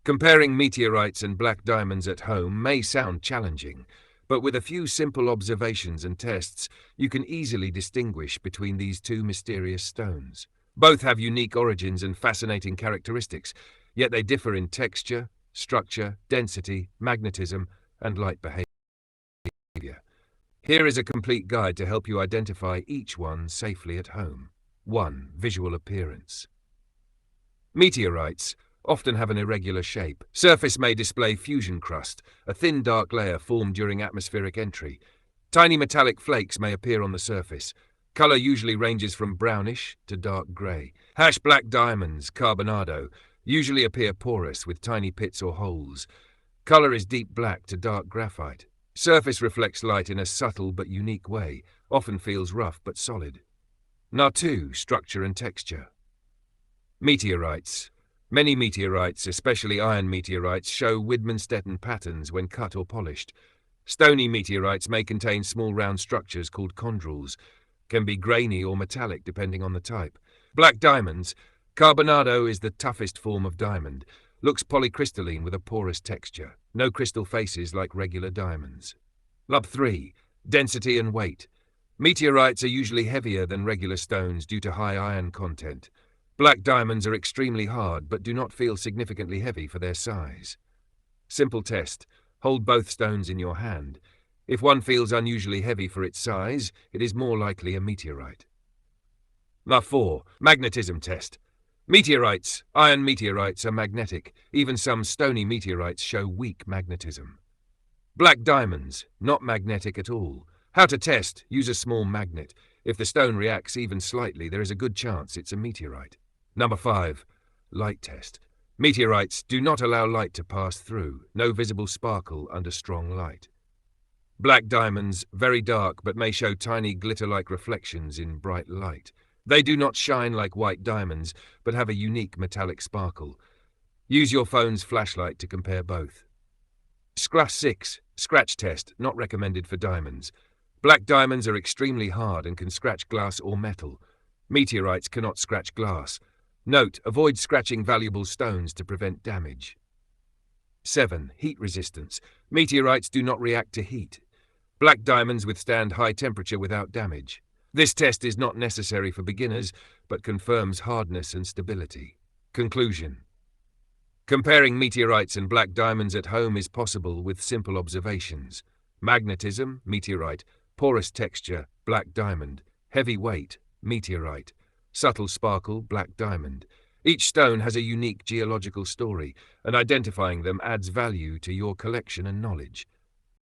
Comparing meteorites and black diamonds at home may sound challenging, but with a few simple observations and tests, you can easily distinguish between these two mysterious stones. Both have unique origins and fascinating characteristics, yet they differ in texture, structure, density, magnetism, and light behavior. Here is a complete guide to help you identify each one safely at home. 1. Visual appearance. Meteorites often have an irregular shape. Surface may display fusion crust, a thin dark layer formed during atmospheric entry. Tiny metallic flakes may appear on the surface. Color usually ranges from brownish to dark gray. Black diamonds, Carbonado, usually appear porous with tiny pits or holes. Color is deep black to dark graphite. Surface reflects light in a subtle but unique way, often feels rough but solid. 2. Structure and texture. Meteorites. Many meteorites, especially iron meteorites, show Widmanstetten patterns when cut or polished. Stony meteorites may contain small round structures called chondrules, can be grainy or metallic depending on the type. Black diamonds. Carbonado is the toughest form of diamond. Looks polycrystalline with a porous texture. No crystal faces like regular diamonds. 3. Density and weight. Meteorites are usually heavier than regular stones due to high iron content. Black diamonds are extremely hard but do not feel significantly heavy for their size. Simple test. Hold both stones in your hand. If one feels unusually heavy for its size, it is more likely a meteorite. 4. Magnetism test. Meteorites, iron meteorites, are magnetic. Even some stony meteorites show weak magnetism. Black diamonds, not magnetic at all. How to test? Use a small magnet. If the stone reacts even slightly, there is a good chance it's a meteorite. 5. Light test. Meteorites do not allow light to pass through. No visible sparkle under strong light. Black diamonds, very dark but may show tiny glitter-like reflections in bright light. They do not shine like white diamonds, but have a unique metallic sparkle. Use your phone's flashlight to compare both. 6. Scratch test, not recommended for diamonds. Black diamonds are extremely hard and can scratch glass or metal. Meteorites cannot scratch glass. Note, avoid scratching valuable stones to prevent damage. 7. Heat resistance. Meteorites do not react to heat. Black diamonds withstand high temperature without damage. This test is not necessary for beginners, but confirms hardness and stability. Conclusion. Comparing meteorites and black diamonds at home is possible with simple observations. Magnetism, meteorite. Porous texture, black diamond. Heavy weight, meteorite. Subtle sparkle, black diamond. Each stone has a unique geological story, and identifying them adds value to your collection and knowledge.